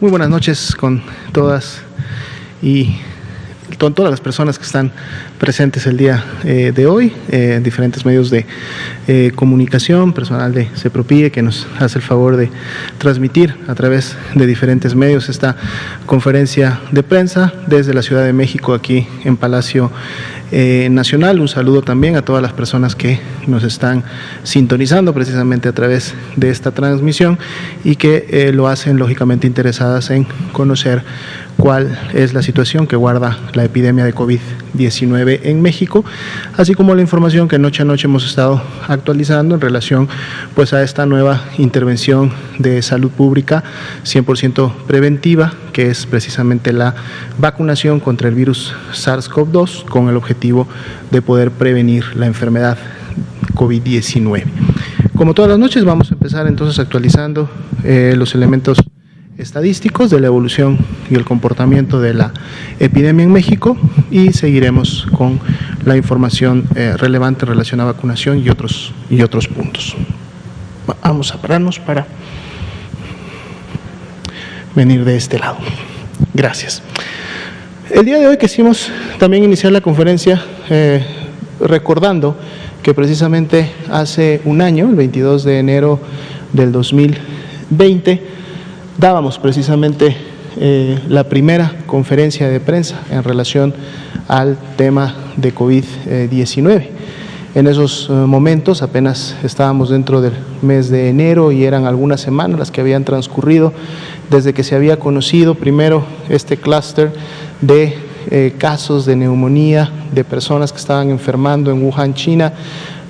Muy buenas noches con todas y con todas las personas que están presentes el día de hoy, diferentes medios de comunicación, personal de CEPROPIE que nos hace el favor de transmitir a través de diferentes medios esta conferencia de prensa desde la Ciudad de México, aquí en Palacio Nacional. Un saludo también a todas las personas que nos están sintonizando precisamente a través de esta transmisión y que lo hacen lógicamente interesadas en conocer cuál es la situación que guarda la epidemia de COVID-19 en México, así como la información que noche a noche hemos estado actualizando en relación pues a esta nueva intervención de salud pública 100% preventiva, que es precisamente la vacunación contra el virus SARS-CoV-2 con el objetivo de poder prevenir la enfermedad COVID-19. Como todas las noches, vamos a empezar entonces actualizando los elementos estadísticos de la evolución y el comportamiento de la epidemia en México y seguiremos con la información relevante en relación a vacunación y otros puntos. Vamos a pararnos para venir de este lado. Gracias. El día de hoy quisimos también iniciar la conferencia recordando que precisamente hace un año, el 22 de enero del 2020, dábamos precisamente la primera conferencia de prensa en relación al tema de COVID-19. En esos momentos apenas estábamos dentro del mes de enero y eran algunas semanas las que habían transcurrido desde que se había conocido primero este clúster de casos de neumonía de personas que estaban enfermando en Wuhan, China,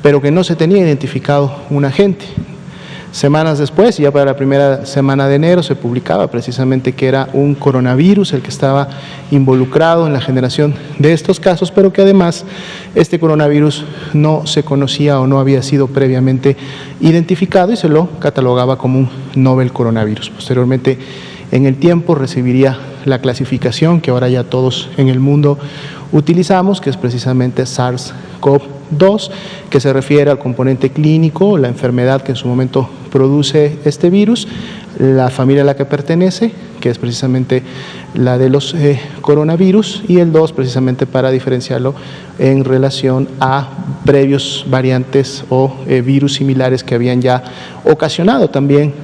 pero que no se tenía identificado un agente. Semanas después, ya para la primera semana de enero, se publicaba precisamente que era un coronavirus el que estaba involucrado en la generación de estos casos, pero que además este coronavirus no se conocía o no había sido previamente identificado y se lo catalogaba como un novel coronavirus. Posteriormente, en el tiempo, recibiría la clasificación que ahora ya todos en el mundo utilizamos, que es precisamente SARS-CoV-2, que se refiere al componente clínico, la enfermedad que en su momento produce este virus, la familia a la que pertenece, que es precisamente la de los coronavirus, y el 2 precisamente para diferenciarlo en relación a previos variantes o virus similares que habían ya ocasionado también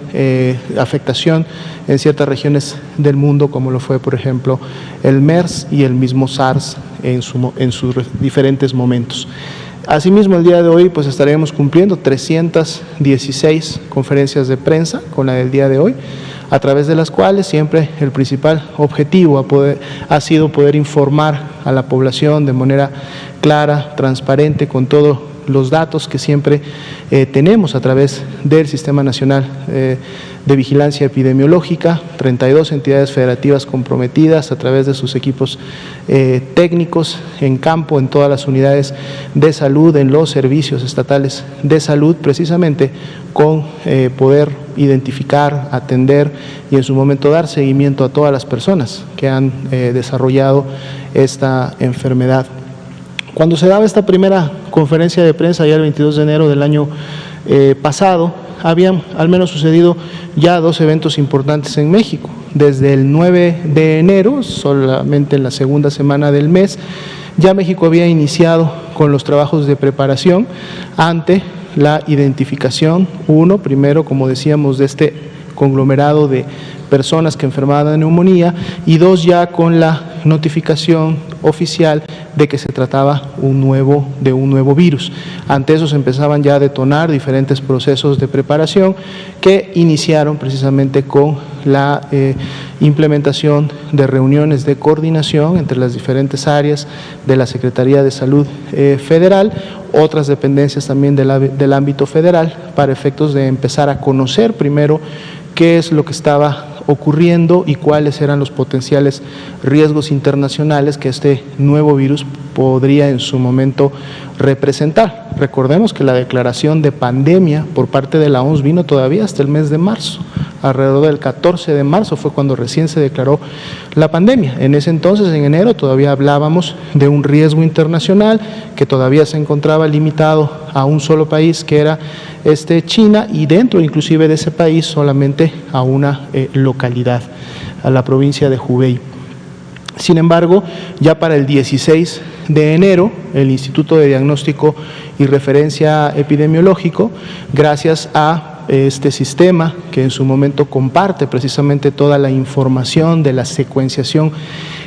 afectación en ciertas regiones del mundo, como lo fue por ejemplo el MERS y el mismo SARS en sus diferentes momentos. Asimismo, el día de hoy pues estaremos cumpliendo 316 conferencias de prensa con la del día de hoy, a través de las cuales siempre el principal objetivo ha sido poder informar a la población de manera clara, transparente, con todos los datos que siempre tenemos a través del Sistema Nacional de Vigilancia Epidemiológica, 32 entidades federativas comprometidas a través de sus equipos técnicos en campo, en todas las unidades de salud, en los servicios estatales de salud, precisamente con poder identificar, atender y en su momento dar seguimiento a todas las personas que han desarrollado esta enfermedad. Cuando se daba esta primera conferencia de prensa, ya el 22 de enero del año pasado, habían al menos sucedido ya 2 eventos importantes en México. Desde el 9 de enero, solamente en la segunda semana del mes, ya México había iniciado con los trabajos de preparación ante la identificación, primero, como decíamos, de este conglomerado de personas que enfermaban de neumonía, y 2, ya con la notificación oficial de que se trataba de un nuevo virus. Ante eso se empezaban ya a detonar diferentes procesos de preparación que iniciaron precisamente con la implementación de reuniones de coordinación entre las diferentes áreas de la Secretaría de Salud Federal, otras dependencias también del ámbito federal, para efectos de empezar a conocer primero qué es lo que estaba ocurriendo y cuáles eran los potenciales riesgos internacionales que este nuevo virus podría en su momento representar. Recordemos que la declaración de pandemia por parte de la OMS vino todavía hasta el mes de marzo, alrededor del 14 de marzo fue cuando recién se declaró la pandemia. En ese entonces, en enero, todavía hablábamos de un riesgo internacional que todavía se encontraba limitado a un solo país, que era China, y dentro inclusive de ese país solamente a una localidad, a la provincia de Hubei. Sin embargo, ya para el 16 de enero, el Instituto de Diagnóstico y Referencia Epidemiológico, gracias a este sistema que en su momento comparte precisamente toda la información de la secuenciación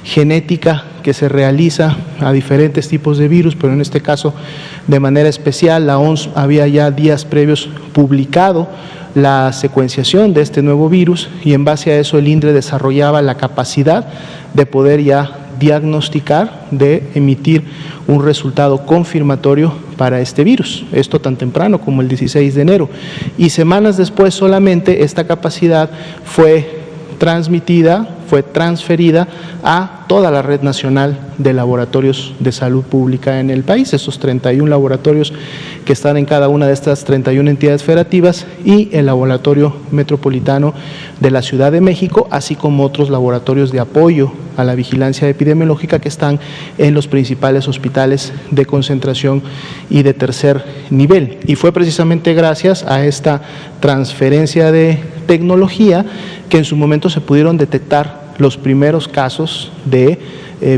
genética que se realiza a diferentes tipos de virus, pero en este caso de manera especial, la OMS había ya días previos publicado la secuenciación de este nuevo virus, y en base a eso el INDRE desarrollaba la capacidad de poder ya diagnosticar, de emitir un resultado confirmatorio para este virus, esto tan temprano como el 16 de enero. Y semanas después solamente esta capacidad fue transferida a toda la red nacional de laboratorios de salud pública en el país, esos 31 laboratorios que están en cada una de estas 31 entidades federativas y el laboratorio metropolitano de la Ciudad de México, así como otros laboratorios de apoyo a la vigilancia epidemiológica que están en los principales hospitales de concentración y de tercer nivel. Y fue precisamente gracias a esta transferencia de tecnología que en su momento se pudieron detectar los primeros casos de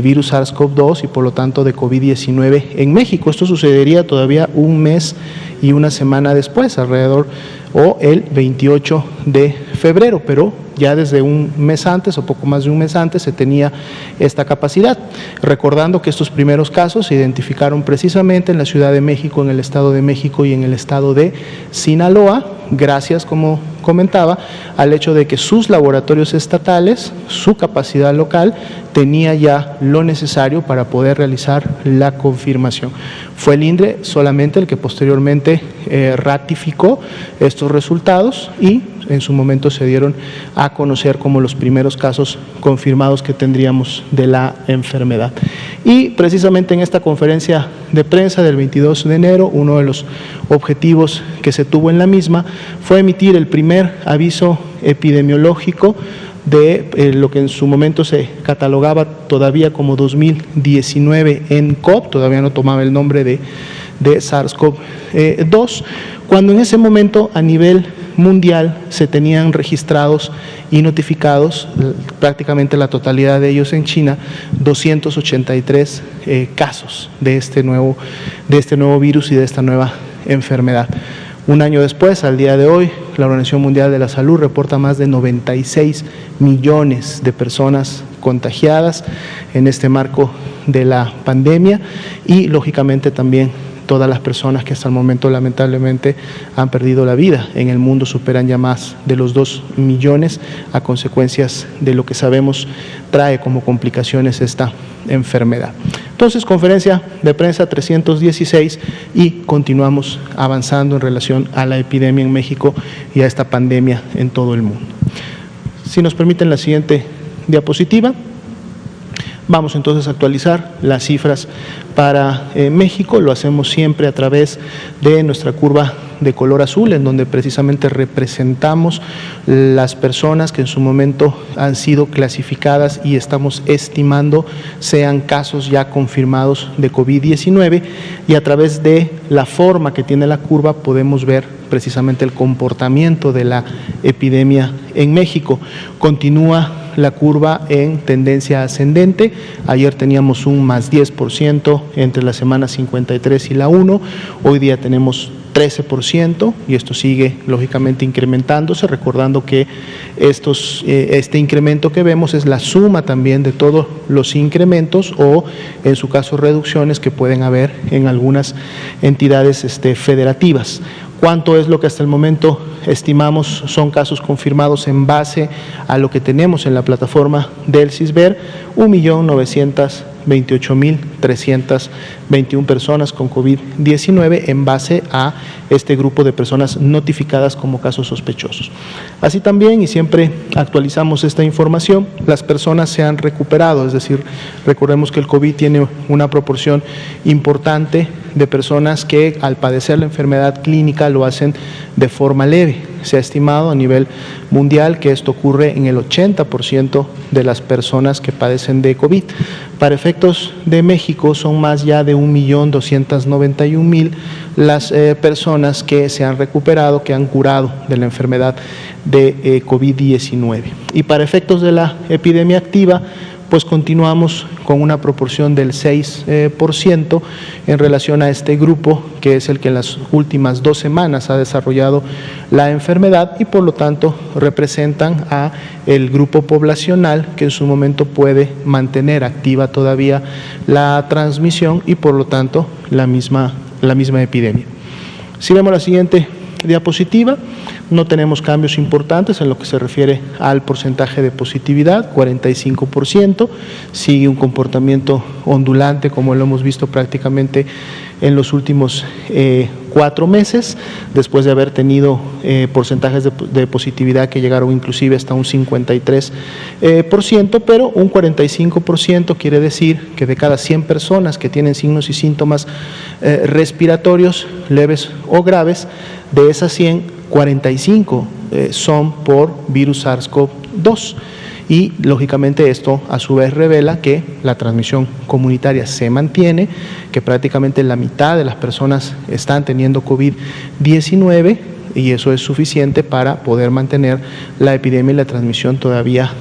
virus SARS-CoV-2 y por lo tanto de COVID-19 en México. Esto sucedería todavía un mes y una semana después, alrededor o el 28 de febrero, pero ya desde un mes antes o poco más de un mes antes se tenía esta capacidad. Recordando que estos primeros casos se identificaron precisamente en la Ciudad de México, en el Estado de México y en el Estado de Sinaloa, gracias, como comentaba, al hecho de que sus laboratorios estatales, su capacidad local, tenía ya lo necesario para poder realizar la confirmación. Fue el INDRE solamente el que posteriormente ratificó estos resultados y en su momento se dieron a conocer como los primeros casos confirmados que tendríamos de la enfermedad. Y precisamente en esta conferencia de prensa del 22 de enero, uno de los objetivos que se tuvo en la misma fue emitir el primer aviso epidemiológico de lo que en su momento se catalogaba todavía como 2019 nCoV, todavía no tomaba el nombre de SARS-CoV-2, cuando en ese momento a nivel mundial se tenían registrados y notificados prácticamente la totalidad de ellos en China, 283 casos de este nuevo virus y de esta nueva enfermedad. Un año después, al día de hoy, la Organización Mundial de la Salud reporta más de 96 millones de personas contagiadas en este marco de la pandemia y, lógicamente, también todas las personas que hasta el momento lamentablemente han perdido la vida en el mundo superan ya más de los 2 millones a consecuencias de lo que sabemos trae como complicaciones esta enfermedad. Entonces, conferencia de prensa 316 y continuamos avanzando en relación a la epidemia en México y a esta pandemia en todo el mundo. Si nos permiten la siguiente diapositiva. Vamos entonces a actualizar las cifras para México, lo hacemos siempre a través de nuestra curva de color azul, en donde precisamente representamos las personas que en su momento han sido clasificadas y estamos estimando sean casos ya confirmados de COVID-19, y a través de la forma que tiene la curva podemos ver precisamente el comportamiento de la epidemia en México. Continúa la curva en tendencia ascendente. Ayer teníamos un más 10% entre la semana 53 y la 1, hoy día tenemos 13% y esto sigue lógicamente incrementándose, recordando que este incremento que vemos es la suma también de todos los incrementos o en su caso reducciones que pueden haber en algunas entidades federativas. ¿Cuánto es lo que hasta el momento estimamos son casos confirmados en base a lo que tenemos en la plataforma del CISBER? 1.928.321 personas con COVID-19 en base a este grupo de personas notificadas como casos sospechosos. Así también, y siempre actualizamos esta información, las personas se han recuperado, es decir, recordemos que el COVID tiene una proporción importante de personas que al padecer la enfermedad clínica lo hacen de forma leve. se ha estimado a nivel mundial que esto ocurre en el 80% de las personas que padecen de COVID. Para efectos de México son más ya de 1.291.000 las personas que se han recuperado, que han curado de la enfermedad de COVID-19. Y para efectos de la epidemia activa, pues continuamos con una proporción del 6% en relación a este grupo, que es el que en las últimas 2 semanas ha desarrollado la enfermedad y por lo tanto representan a el grupo poblacional que en su momento puede mantener activa todavía la transmisión y por lo tanto la misma epidemia. Si vemos la siguiente diapositiva, no tenemos cambios importantes en lo que se refiere al porcentaje de positividad, 45%, sigue un comportamiento ondulante como lo hemos visto prácticamente en los últimos 4 meses, después de haber tenido porcentajes de positividad que llegaron inclusive hasta un 53%, pero un 45% quiere decir que de cada 100 personas que tienen signos y síntomas respiratorios leves o graves, de esas 100, 45 son por virus SARS-CoV-2 y lógicamente esto a su vez revela que la transmisión comunitaria se mantiene, que prácticamente la mitad de las personas están teniendo COVID-19 y eso es suficiente para poder mantener la epidemia y la transmisión todavía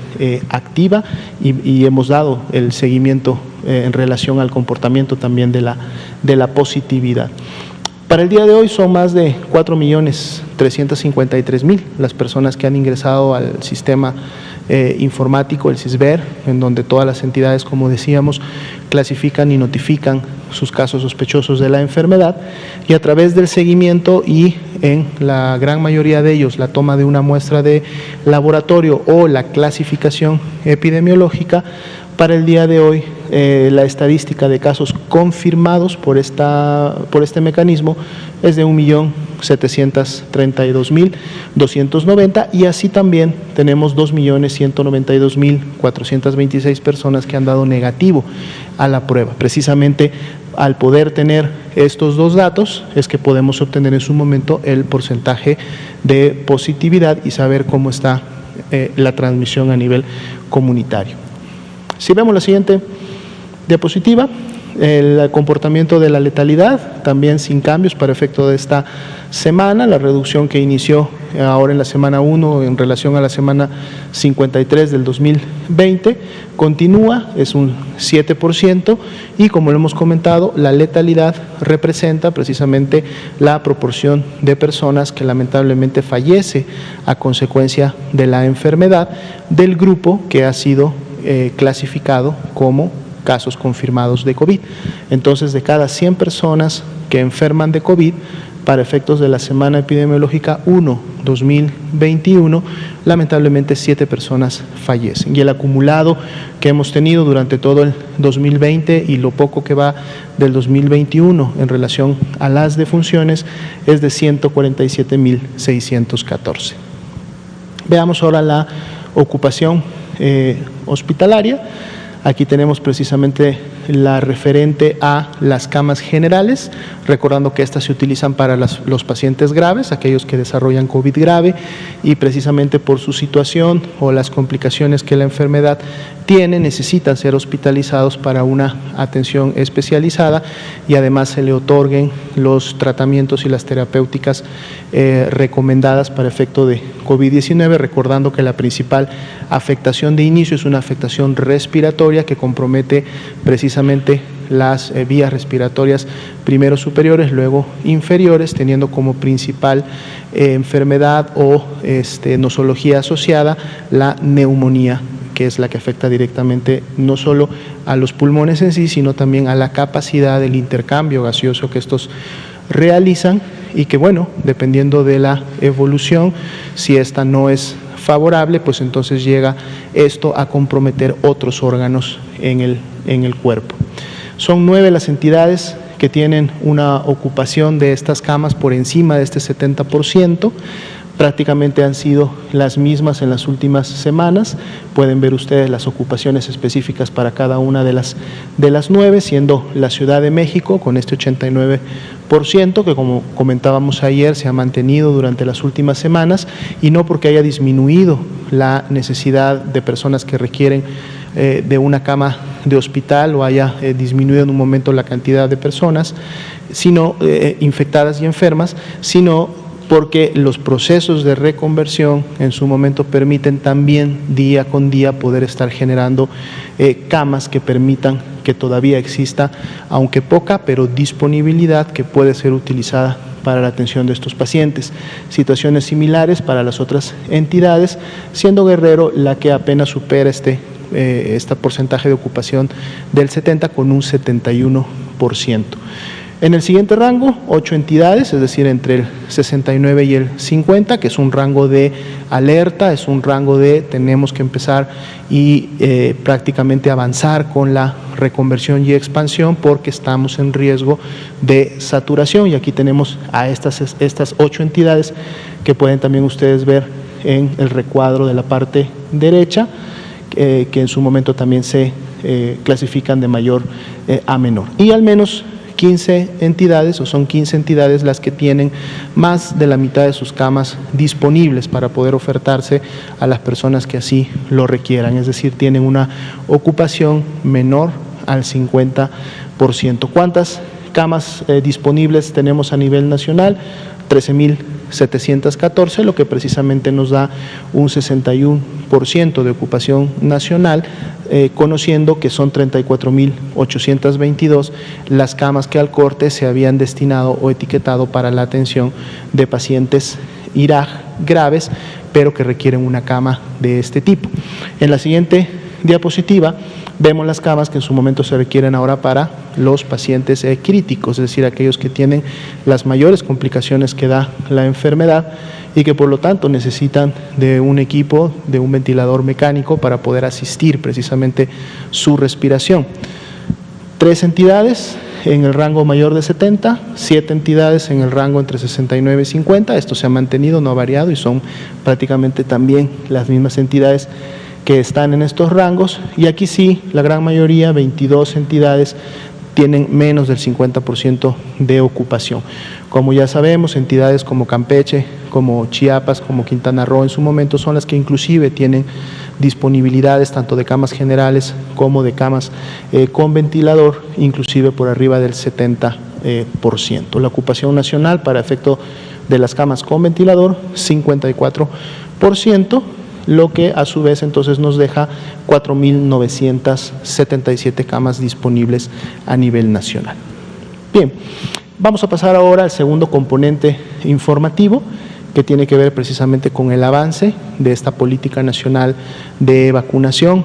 activa y hemos dado el seguimiento en relación al comportamiento también de la positividad. Para el día de hoy son más de 4.353.000 las personas que han ingresado al sistema informático, el SISBER, en donde todas las entidades, como decíamos, clasifican y notifican sus casos sospechosos de la enfermedad y a través del seguimiento y en la gran mayoría de ellos la toma de una muestra de laboratorio o la clasificación epidemiológica. Para el día de hoy, la estadística de casos confirmados por este mecanismo es de 1.732.290 y así también tenemos 2.192.426 personas que han dado negativo a la prueba. Precisamente al poder tener estos dos datos es que podemos obtener en su momento el porcentaje de positividad y saber cómo está la transmisión a nivel comunitario. Si vemos la siguiente diapositiva, el comportamiento de la letalidad, también sin cambios para efecto de esta semana, la reducción que inició ahora en la semana 1 en relación a la semana 53 del 2020, continúa, es un 7% y como lo hemos comentado, la letalidad representa precisamente la proporción de personas que lamentablemente fallece a consecuencia de la enfermedad del grupo que ha sido clasificado como casos confirmados de COVID. Entonces, de cada 100 personas que enferman de COVID, para efectos de la semana epidemiológica 1/2021, lamentablemente 7 personas fallecen. Y el acumulado que hemos tenido durante todo el 2020 y lo poco que va del 2021 en relación a las defunciones es de 147.614. Veamos ahora la ocupación hospitalaria. Aquí tenemos precisamente la referente a las camas generales, recordando que estas se utilizan para los pacientes graves, aquellos que desarrollan COVID grave y precisamente por su situación o las complicaciones que la enfermedad tiene, necesitan ser hospitalizados para una atención especializada y además se le otorguen los tratamientos y las terapéuticas recomendadas para efecto de COVID-19, recordando que la principal afectación de inicio es una afectación respiratoria que compromete precisamente las vías respiratorias primero superiores, luego inferiores, teniendo como principal enfermedad o nosología asociada la neumonía, que es la que afecta directamente no solo a los pulmones en sí, sino también a la capacidad del intercambio gaseoso que estos realizan y que, bueno, dependiendo de la evolución, si esta no es favorable, pues entonces llega esto a comprometer otros órganos en el cuerpo. Son 9 las entidades que tienen una ocupación de estas camas por encima de este 70%. prácticamente han sido las mismas en las últimas semanas. Pueden ver ustedes las ocupaciones específicas para cada una de las 9, siendo la Ciudad de México con este 89%, que como comentábamos ayer se ha mantenido durante las últimas semanas, y no porque haya disminuido la necesidad de personas que requieren de una cama de hospital o haya disminuido en un momento la cantidad de personas sino infectadas y enfermas, sino porque los procesos de reconversión en su momento permiten también día con día poder estar generando camas que permitan que todavía exista, aunque poca, pero disponibilidad que puede ser utilizada para la atención de estos pacientes. Situaciones similares para las otras entidades, siendo Guerrero la que apenas supera este porcentaje de ocupación del 70 con un 71%. En el siguiente rango, 8 entidades, es decir, entre el 69 y el 50, que es un rango de alerta, es un rango de tenemos que empezar y prácticamente avanzar con la reconversión y expansión porque estamos en riesgo de saturación. Y aquí tenemos a estas 8 entidades que pueden también ustedes ver en el recuadro de la parte derecha, que en su momento también se clasifican de mayor a menor. Y al menos 15 entidades, o son 15 entidades las que tienen más de la mitad de sus camas disponibles para poder ofertarse a las personas que así lo requieran, es decir, tienen una ocupación menor al 50%. ¿Cuántas camas disponibles tenemos a nivel nacional? 13.714, lo que precisamente nos da un 61% de ocupación nacional, conociendo que son 34.822 las camas que al corte se habían destinado o etiquetado para la atención de pacientes IRAG graves, pero que requieren una cama de este tipo. En la siguiente diapositiva vemos las camas que en su momento se requieren ahora para los pacientes críticos, es decir, aquellos que tienen las mayores complicaciones que da la enfermedad y que por lo tanto necesitan de un equipo, de un ventilador mecánico para poder asistir precisamente su respiración. 3 entidades en el rango mayor de 70, 7 entidades en el rango entre 69 y 50, esto se ha mantenido, no ha variado y son prácticamente también las mismas entidades que están en estos rangos, y aquí sí, la gran mayoría, 22 entidades, tienen menos del 50% de ocupación. Como ya sabemos, entidades como Campeche, como Chiapas, como Quintana Roo en su momento son las que inclusive tienen disponibilidades tanto de camas generales como de camas con ventilador, inclusive por arriba del 70%. La ocupación nacional para efecto de las camas con ventilador, 54%, lo que a su vez entonces nos deja 4.977 camas disponibles a nivel nacional. Bien, vamos a pasar ahora al segundo componente informativo, que tiene que ver precisamente con el avance de esta política nacional de vacunación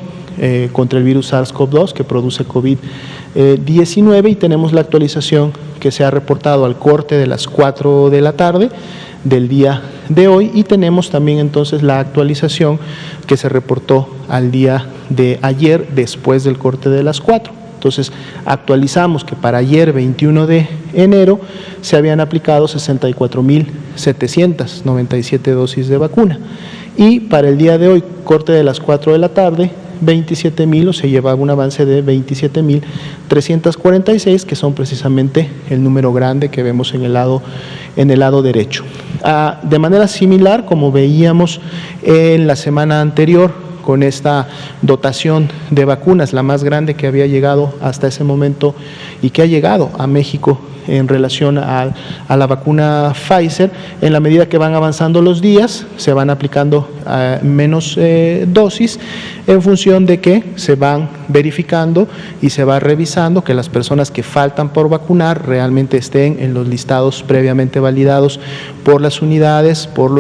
contra el virus SARS-CoV-2 que produce COVID-19, y tenemos la actualización que se ha reportado al corte de las 4 de la tarde del día de hoy, y tenemos también entonces la actualización que se reportó al día de ayer después del corte de las 4. Entonces actualizamos que para ayer 21 de enero se habían aplicado 64.797 dosis de vacuna, y para el día de hoy, corte de las 4 de la tarde, 27.000, o se llevaba un avance de 27.346, que son precisamente el número grande que vemos en el lado derecho. De manera similar, como veíamos en la semana anterior, con esta dotación de vacunas, la más grande que había llegado hasta ese momento y que ha llegado a México en relación a la vacuna Pfizer, en la medida que van avanzando los días, se van aplicando menos dosis en función de que se van verificando y se va revisando que las personas que faltan por vacunar realmente estén en los listados previamente validados por las unidades, por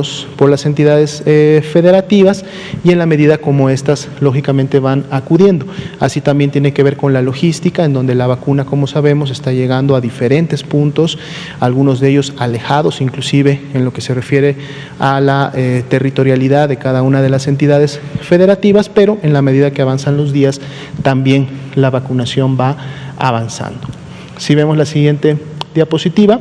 las entidades federativas, y en la medida como estas lógicamente van acudiendo. Así también tiene que ver con la logística, en donde la vacuna, como sabemos, está llegando a diferentes puntos, algunos de ellos alejados inclusive en lo que se refiere a la territorialidad de cada una de las entidades federativas, pero en la medida que avanzan los días también la vacunación va avanzando. Si vemos la siguiente diapositiva,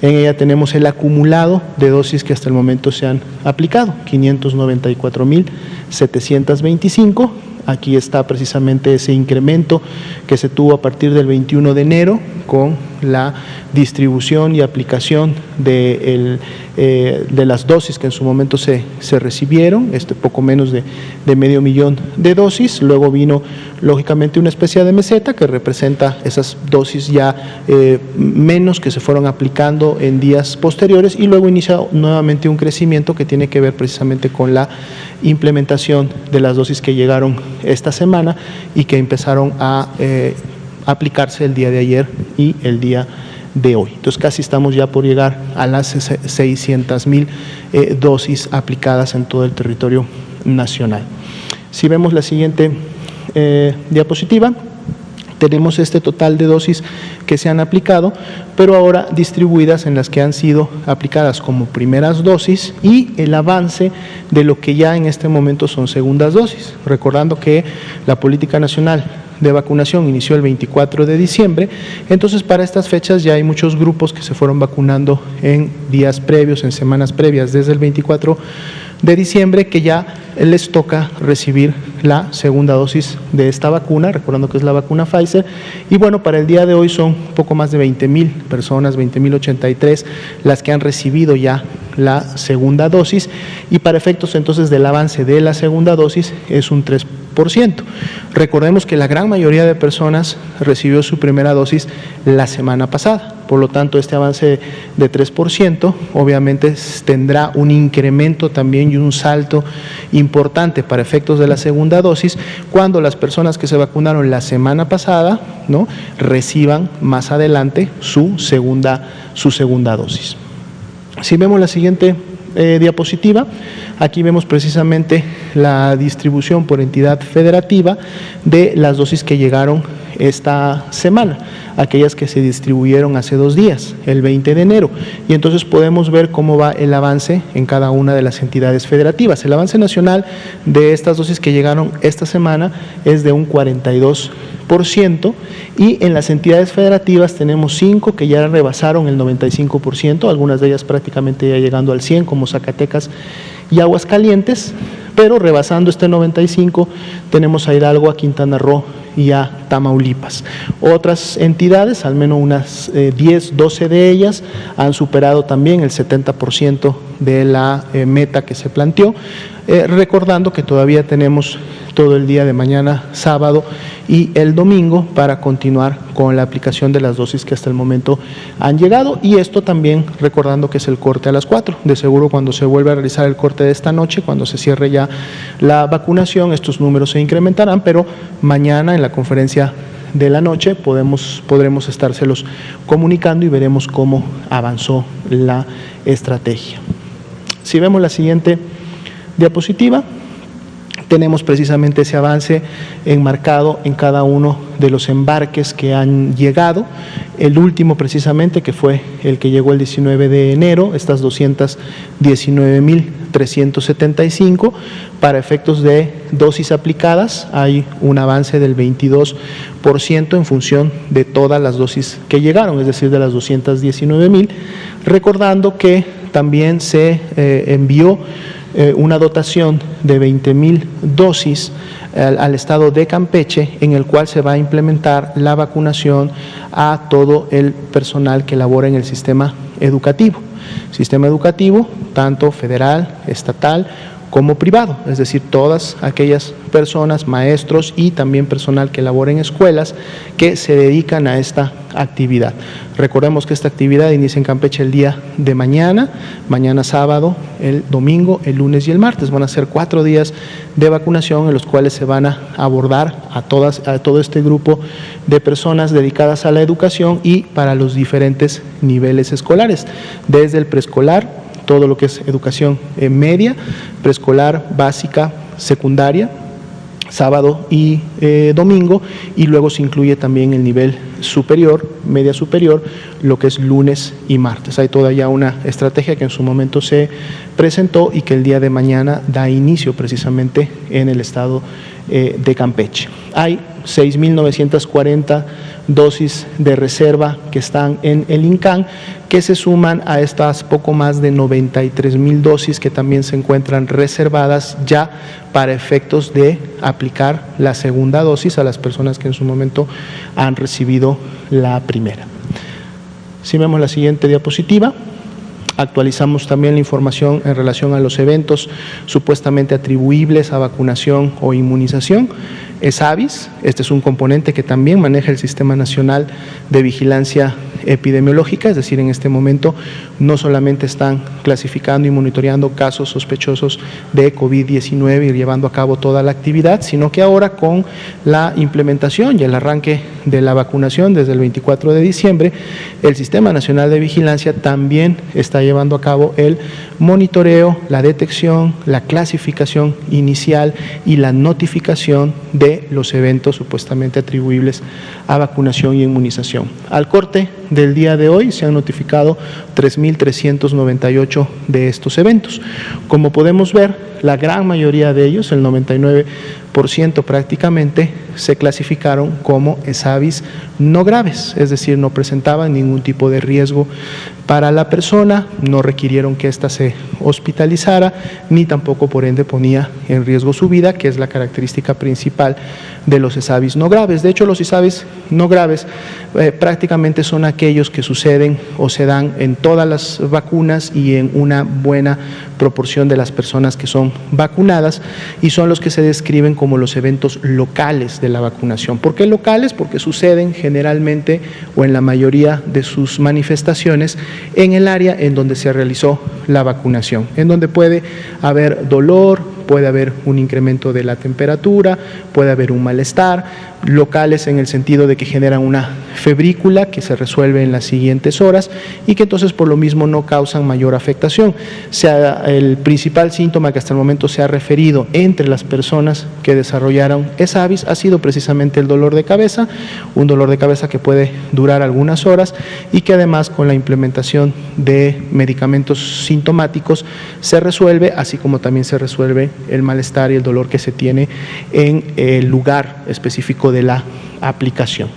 En ella tenemos el acumulado de dosis que hasta el momento se han aplicado, 594.725. Aquí está precisamente ese incremento que se tuvo a partir del 21 de enero con la distribución y aplicación de las dosis que en su momento se recibieron, poco menos de 500,000 de dosis. Luego vino lógicamente una especie de meseta que representa esas dosis ya menos que se fueron aplicando en días posteriores, y luego inicia nuevamente un crecimiento que tiene que ver precisamente con la implementación de las dosis que llegaron esta semana y que empezaron a aplicarse el día de ayer y el día de hoy. Entonces casi estamos ya por llegar a las 600,000 dosis aplicadas en todo el territorio nacional. Si vemos la siguiente diapositiva, tenemos este total de dosis que se han aplicado, pero ahora distribuidas en las que han sido aplicadas como primeras dosis y el avance de lo que ya en este momento son segundas dosis. Recordando que la política nacional de vacunación inició el 24 de diciembre, entonces para estas fechas ya hay muchos grupos que se fueron vacunando en días previos, en semanas previas, desde el 24 de diciembre, que ya les toca recibir la segunda dosis de esta vacuna, recordando que es la vacuna Pfizer. Y bueno, para el día de hoy son poco más de 20,000 personas, 20,083 las que han recibido ya la segunda dosis, y para efectos entonces del avance de la segunda dosis es un 3%. Recordemos que la gran mayoría de personas recibió su primera dosis la semana pasada, por lo tanto este avance de 3% obviamente tendrá un incremento también y un salto importante para efectos de la segunda dosis cuando las personas que se vacunaron la semana pasada, ¿no?, reciban más adelante su segunda dosis. Si vemos la siguiente diapositiva, aquí vemos precisamente la distribución por entidad federativa de las dosis que llegaron esta semana, aquellas que se distribuyeron hace 2 días, el 20 de enero, y entonces podemos ver cómo va el avance en cada una de las entidades federativas. El avance nacional de estas dosis que llegaron esta semana es de un 42%, y en las entidades federativas tenemos 5 que ya rebasaron el 95%, algunas de ellas prácticamente ya llegando al 100%, como Zacatecas y Aguascalientes, pero rebasando este 95 tenemos a Hidalgo, a Quintana Roo y a Tamaulipas. Otras entidades, al menos unas 10, 12 de ellas, han superado también el 70% de la meta que se planteó, recordando que todavía tenemos todo el día de mañana, sábado y el domingo para continuar con la aplicación de las dosis que hasta el momento han llegado, y esto también recordando que es el corte a las 4. De seguro cuando se vuelva a realizar el corte de esta noche, cuando se cierre ya la vacunación, estos números se incrementarán, pero mañana en la conferencia de la noche podremos estárselos comunicando y veremos cómo avanzó la estrategia. Si vemos la siguiente diapositiva, tenemos precisamente ese avance enmarcado en cada uno de los embarques que han llegado. El último precisamente, que fue el que llegó el 19 de enero, estas 219,375, para efectos de dosis aplicadas hay un avance del 22% en función de todas las dosis que llegaron, es decir, de las 219,000, recordando que también se envió una dotación de 20,000 dosis al estado de Campeche, en el cual se va a implementar la vacunación a todo el personal que labora en el sistema educativo tanto federal, estatal como privado, es decir, todas aquellas personas, maestros y también personal que labora en escuelas que se dedican a esta actividad. Recordemos que esta actividad inicia en Campeche el día de mañana sábado, el domingo, el lunes y el martes. Van a ser 4 días de vacunación en los cuales se van a abordar a todo este grupo de personas dedicadas a la educación y para los diferentes niveles escolares, desde el preescolar, todo lo que es educación media, preescolar, básica, secundaria, sábado y domingo, y luego se incluye también el nivel superior, media superior, lo que es lunes y martes. Hay toda ya una estrategia que en su momento se presentó y que el día de mañana da inicio precisamente en el estado de Campeche. Hay 6.940 dosis de reserva que están en el INCAN, que se suman a estas poco más de 93.000 dosis que también se encuentran reservadas ya para efectos de aplicar la segunda dosis a las personas que en su momento han recibido la primera. Si vemos la siguiente diapositiva, actualizamos también la información en relación a los eventos supuestamente atribuibles a vacunación o inmunización. ESAVIS, este es un componente que también maneja el Sistema Nacional de Vigilancia Epidemiológica, es decir, en este momento no solamente están clasificando y monitoreando casos sospechosos de COVID-19 y llevando a cabo toda la actividad, sino que ahora con la implementación y el arranque de la vacunación desde el 24 de diciembre, el Sistema Nacional de Vigilancia también está llevando a cabo el monitoreo, la detección, la clasificación inicial y la notificación de los eventos supuestamente atribuibles a vacunación y inmunización. Al corte del día de hoy se han notificado 3.398 de estos eventos. Como podemos ver, la gran mayoría de ellos, el 99% prácticamente, se clasificaron como ESAVIS no graves, es decir, no presentaban ningún tipo de riesgo para la persona, no requirieron que ésta se hospitalizara, ni tampoco por ende ponía en riesgo su vida, que es la característica principal de los ESAVIS no graves. De hecho, los ESAVIS no graves prácticamente son aquellos que suceden o se dan en todas las vacunas y en una buena proporción de las personas que son vacunadas, y son los que se describen como los eventos locales de la vacunación. ¿Por qué locales? Porque suceden generalmente o en la mayoría de sus manifestaciones en el área en donde se realizó la vacunación, en donde puede haber dolor, puede haber un incremento de la temperatura, puede haber un malestar, locales en el sentido de que generan una febrícula que se resuelve en las siguientes horas y que entonces por lo mismo no causan mayor afectación. El principal síntoma que hasta el momento se ha referido entre las personas que desarrollaron ESAVIS ha sido precisamente el dolor de cabeza, un dolor de cabeza que puede durar algunas horas y que además con la implementación de medicamentos sintomáticos se resuelve, así como también se resuelve el malestar y el dolor que se tiene en el lugar específico de la aplicación.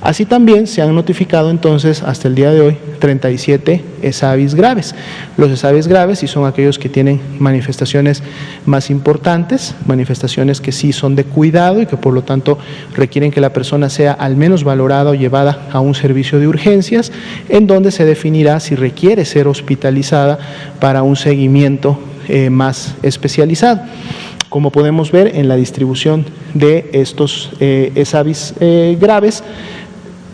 Así también se han notificado entonces hasta el día de hoy 37 ESAVIS graves. Los ESAVIS graves sí son aquellos que tienen manifestaciones más importantes, manifestaciones que sí son de cuidado y que por lo tanto requieren que la persona sea al menos valorada o llevada a un servicio de urgencias, en donde se definirá si requiere ser hospitalizada para un seguimiento más especializado. Como podemos ver en la distribución de estos ESAVIS graves,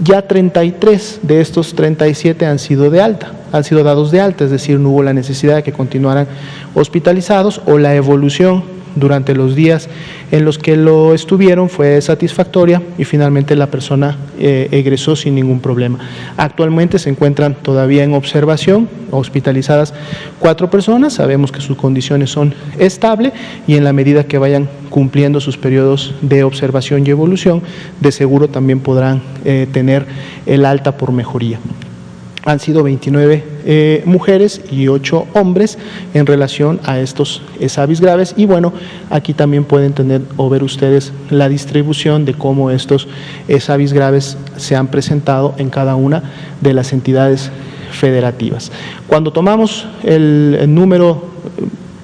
ya 33 de estos 37 han sido de alta, han sido dados de alta, es decir, no hubo la necesidad de que continuaran hospitalizados o la evolución durante los días en los que lo estuvieron fue satisfactoria y finalmente la persona egresó sin ningún problema. Actualmente se encuentran todavía en observación, hospitalizadas 4 personas, sabemos que sus condiciones son estables y en la medida que vayan cumpliendo sus periodos de observación y evolución, de seguro también podrán tener el alta por mejoría. Han sido 29 mujeres y 8 hombres en relación a estos ESAVIS graves y bueno, aquí también pueden tener o ver ustedes la distribución de cómo estos ESAVIS graves se han presentado en cada una de las entidades federativas. Cuando tomamos el número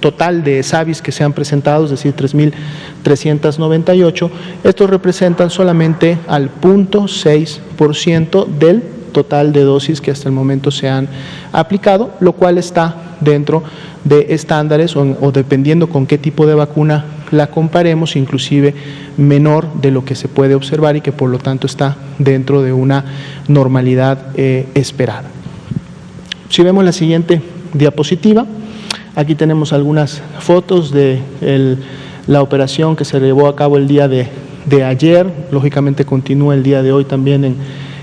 total de ESAVIS que se han presentado, es decir, 3.398, estos representan solamente al 0.6% del total de dosis que hasta el momento se han aplicado, lo cual está dentro de estándares o dependiendo con qué tipo de vacuna la comparemos, inclusive menor de lo que se puede observar y que por lo tanto está dentro de una normalidad esperada. Si vemos la siguiente diapositiva, aquí tenemos algunas fotos de la operación que se llevó a cabo el día de ayer, lógicamente continúa el día de hoy también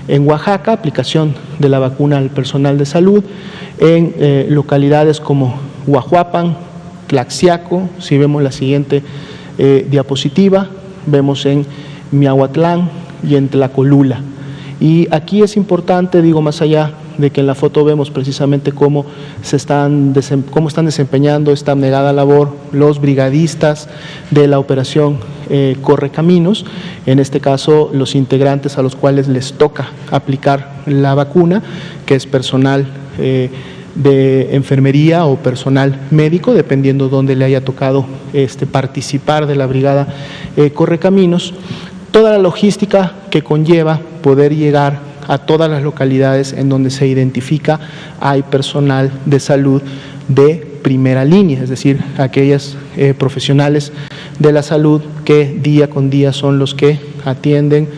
en Oaxaca, aplicación de la vacuna al personal de salud en localidades como Huajuapan, Tlaxiaco. Si vemos la siguiente diapositiva, vemos en Miahuatlán y en Tlacolula. Y aquí es importante, digo, más allá de que en la foto vemos precisamente cómo están desempeñando esta abnegada labor los brigadistas de la operación Correcaminos, en este caso los integrantes a los cuales les toca aplicar la vacuna, que es personal de enfermería o personal médico, dependiendo dónde le haya tocado participar de la brigada Correcaminos. Toda la logística que conlleva poder llegar a todas las localidades en donde se identifica hay personal de salud de primera línea, es decir, aquellos profesionales de la salud que día con día son los que atienden,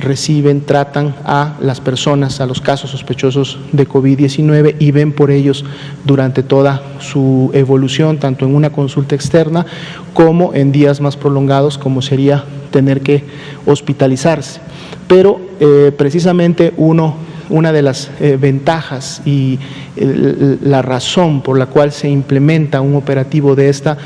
reciben, tratan a las personas, a los casos sospechosos de COVID-19 y ven por ellos durante toda su evolución, tanto en una consulta externa como en días más prolongados, como sería tener que hospitalizarse. Pero precisamente una de las ventajas y la razón por la cual se implementa un operativo de esta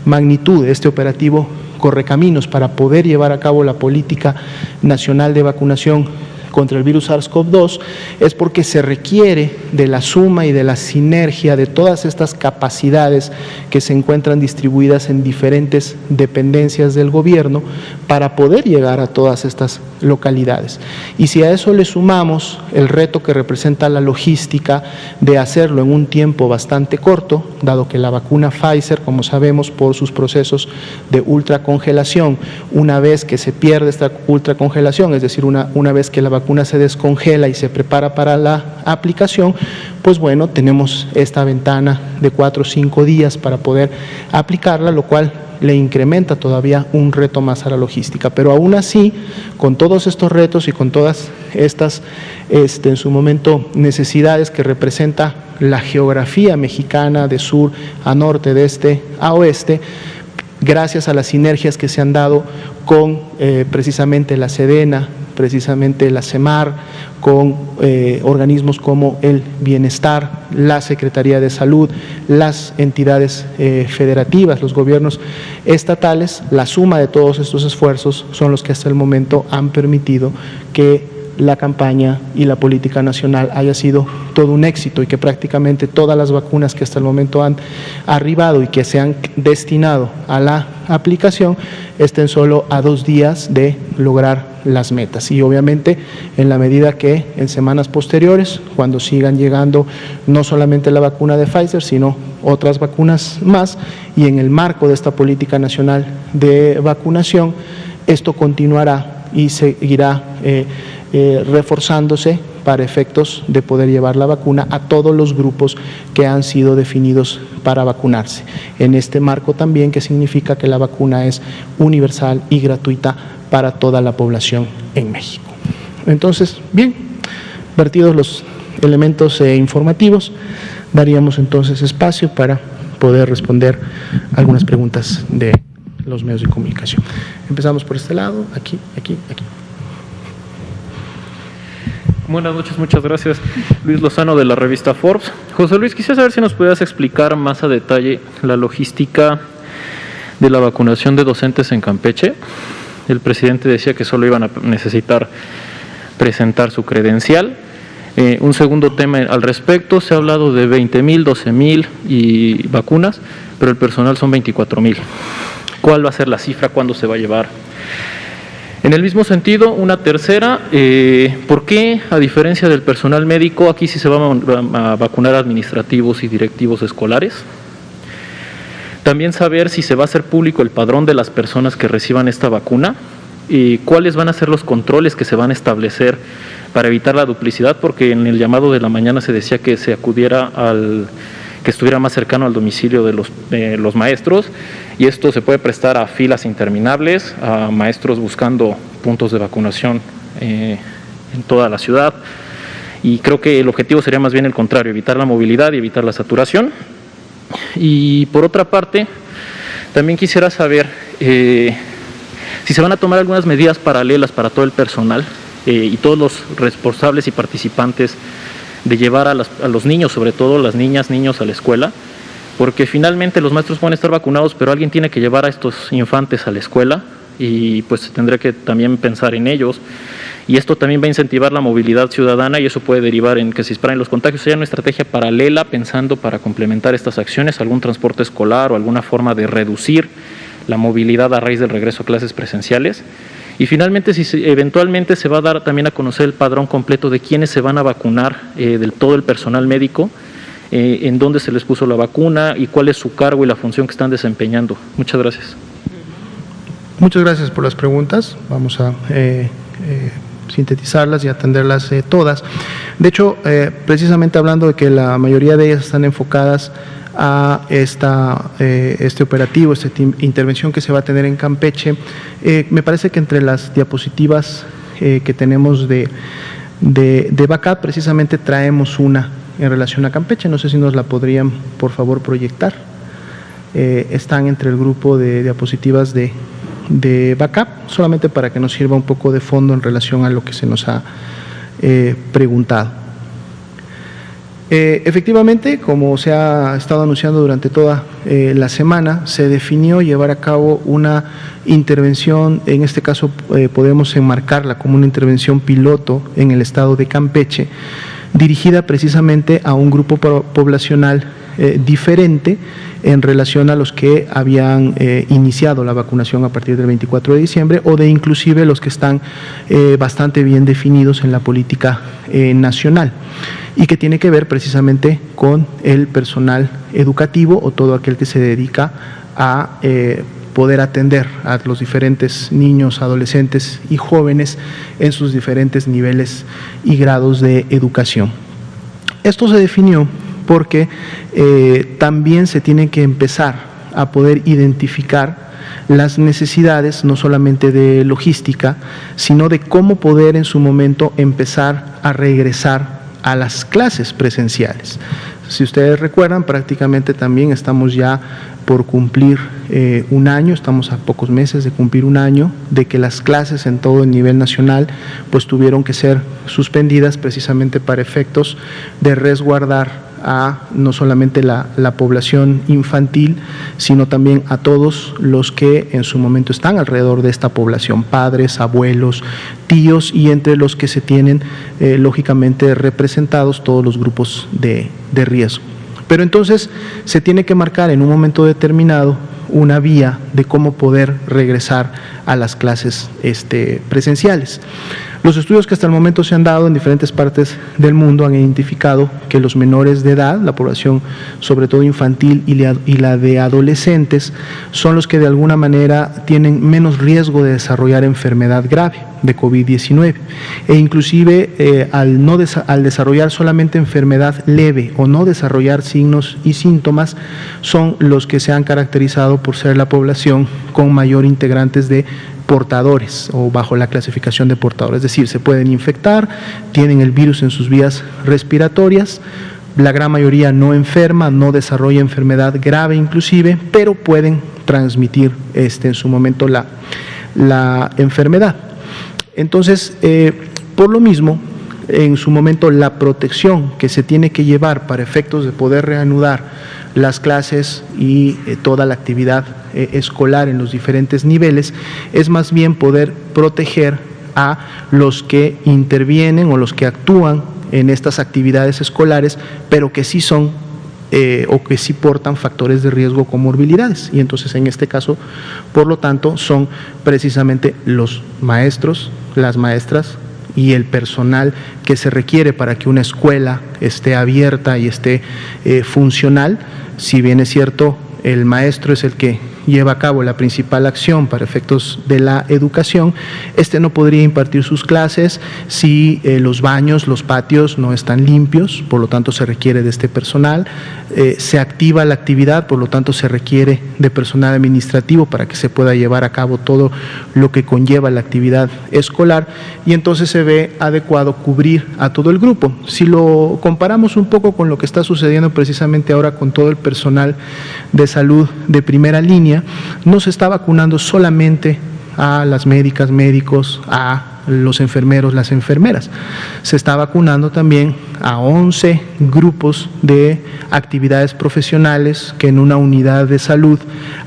magnitud, este operativo Correcaminos, para poder llevar a cabo la política nacional de vacunación contra el virus SARS-CoV-2, es porque se requiere de la suma y de la sinergia de todas estas capacidades que se encuentran distribuidas en diferentes dependencias del gobierno para poder llegar a todas estas localidades. Y si a eso le sumamos el reto que representa la logística de hacerlo en un tiempo bastante corto, dado que la vacuna Pfizer, como sabemos, por sus procesos de ultracongelación, una vez que se pierde esta ultracongelación, es decir, una vez que la vacuna se descongela y se prepara para la aplicación, pues bueno, tenemos esta ventana de 4 o 5 días para poder aplicarla, lo cual le incrementa todavía un reto más a la logística. Pero aún así, con todos estos retos y con todas estas, en su momento, necesidades que representa la geografía mexicana de sur a norte, de este a oeste, gracias a las sinergias que se han dado con precisamente la SEDENA, precisamente la CEMAR, con organismos como el Bienestar, la Secretaría de Salud, las entidades federativas, los gobiernos estatales, la suma de todos estos esfuerzos son los que hasta el momento han permitido que la campaña y la política nacional haya sido todo un éxito y que prácticamente todas las vacunas que hasta el momento han arribado y que se han destinado a la aplicación estén solo a 2 días de lograr las metas. Y obviamente en la medida que en semanas posteriores, cuando sigan llegando no solamente la vacuna de Pfizer, sino otras vacunas más, y en el marco de esta política nacional de vacunación, esto continuará y seguirá reforzándose para efectos de poder llevar la vacuna a todos los grupos que han sido definidos para vacunarse. En este marco también, que significa que la vacuna es universal y gratuita para toda la población en México. Entonces, bien, vertidos los elementos informativos, daríamos entonces espacio para poder responder algunas preguntas de los medios de comunicación. Empezamos por este lado, aquí. Buenas noches, muchas gracias. Luis Lozano, de la revista Forbes. José Luis, quisiera saber si nos pudieras explicar más a detalle la logística de la vacunación de docentes en Campeche. El presidente decía que solo iban a necesitar presentar su credencial. Un segundo tema al respecto, se ha hablado de 20,000, 12,000 y vacunas, pero el personal son 24,000. ¿Cuál va a ser la cifra? ¿Cuándo se va a llevar? En el mismo sentido, una tercera, ¿por qué, a diferencia del personal médico, aquí sí se van a vacunar administrativos y directivos escolares? También saber si se va a hacer público el padrón de las personas que reciban esta vacuna y cuáles van a ser los controles que se van a establecer para evitar la duplicidad, porque en el llamado de la mañana se decía que se acudiera que estuviera más cercano al domicilio de los maestros, y esto se puede prestar a filas interminables, a maestros buscando puntos de vacunación en toda la ciudad, y creo que el objetivo sería más bien el contrario, evitar la movilidad y evitar la saturación. Y por otra parte, también quisiera saber si se van a tomar algunas medidas paralelas para todo el personal y todos los responsables y participantes de llevar a los niños, sobre todo las niñas, niños, a la escuela, porque finalmente los maestros pueden estar vacunados, pero alguien tiene que llevar a estos infantes a la escuela y pues tendrá que también pensar en ellos y esto también va a incentivar la movilidad ciudadana y eso puede derivar en que se disparen los contagios. Sería una estrategia paralela pensando para complementar estas acciones, algún transporte escolar o alguna forma de reducir la movilidad a raíz del regreso a clases presenciales. Y finalmente, si eventualmente se va a dar también a conocer el padrón completo de quiénes se van a vacunar, del todo el personal médico, en dónde se les puso la vacuna y cuál es su cargo y la función que están desempeñando. Muchas gracias. Muchas gracias por las preguntas. Vamos a sintetizarlas y atenderlas todas. De hecho, precisamente hablando de que la mayoría de ellas están enfocadas a este operativo, esta intervención que se va a tener en Campeche, me parece que entre las diapositivas que tenemos de Backup, precisamente traemos una en relación a Campeche. No sé si nos la podrían, por favor, proyectar. Están entre el grupo de diapositivas de Backup, solamente para que nos sirva un poco de fondo en relación a lo que se nos ha preguntado. Efectivamente, como se ha estado anunciando durante toda la semana, se definió llevar a cabo una intervención, en este caso podemos enmarcarla como una intervención piloto en el estado de Campeche, dirigida precisamente a un grupo poblacional diferente en relación a los que habían iniciado la vacunación a partir del 24 de diciembre o de inclusive los que están bastante bien definidos en la política nacional y que tiene que ver precisamente con el personal educativo o todo aquel que se dedica a poder atender a los diferentes niños, adolescentes y jóvenes en sus diferentes niveles y grados de educación. Esto se definió porque también se tiene que empezar a poder identificar las necesidades no solamente de logística, sino de cómo poder en su momento empezar a regresar a las clases presenciales. Si ustedes recuerdan, prácticamente también estamos ya por cumplir un año, estamos a pocos meses de cumplir un año de que las clases en todo el nivel nacional pues tuvieron que ser suspendidas precisamente para efectos de resguardar a no solamente la población infantil, sino también a todos los que en su momento están alrededor de esta población, padres, abuelos, tíos y entre los que se tienen lógicamente representados todos los grupos de riesgo. Pero entonces se tiene que marcar en un momento determinado una vía de cómo poder regresar a las clases presenciales. Los estudios que hasta el momento se han dado en diferentes partes del mundo han identificado que los menores de edad, la población sobre todo infantil y la de adolescentes, son los que de alguna manera tienen menos riesgo de desarrollar enfermedad grave de COVID-19 e inclusive al desarrollar solamente enfermedad leve o no desarrollar signos y síntomas, son los que se han caracterizado por ser la población con mayor integrantes de portadores o bajo la clasificación de portadores, es decir, se pueden infectar, tienen el virus en sus vías respiratorias, la gran mayoría no enferma, no desarrolla enfermedad grave inclusive, pero pueden transmitir en su momento la enfermedad. Entonces, por lo mismo, en su momento la protección que se tiene que llevar para efectos de poder reanudar las clases y toda la actividad escolar en los diferentes niveles es más bien poder proteger a los que intervienen o los que actúan en estas actividades escolares, pero que sí son o que sí portan factores de riesgo o comorbilidades. Y entonces en este caso, por lo tanto, son precisamente los maestros, las maestras y el personal que se requiere para que una escuela esté abierta y esté funcional. Si bien es cierto, el maestro es el que lleva a cabo la principal acción para efectos de la educación, no podría impartir sus clases si los baños, los patios no están limpios, por lo tanto se requiere de este personal, se activa la actividad, por lo tanto se requiere de personal administrativo para que se pueda llevar a cabo todo lo que conlleva la actividad escolar y entonces se ve adecuado cubrir a todo el grupo. Si lo comparamos un poco con lo que está sucediendo precisamente ahora con todo el personal de salud de primera línea, no se está vacunando solamente a las médicas, médicos, a los enfermeros, las enfermeras. Se está vacunando también a 11 grupos de actividades profesionales que en una unidad de salud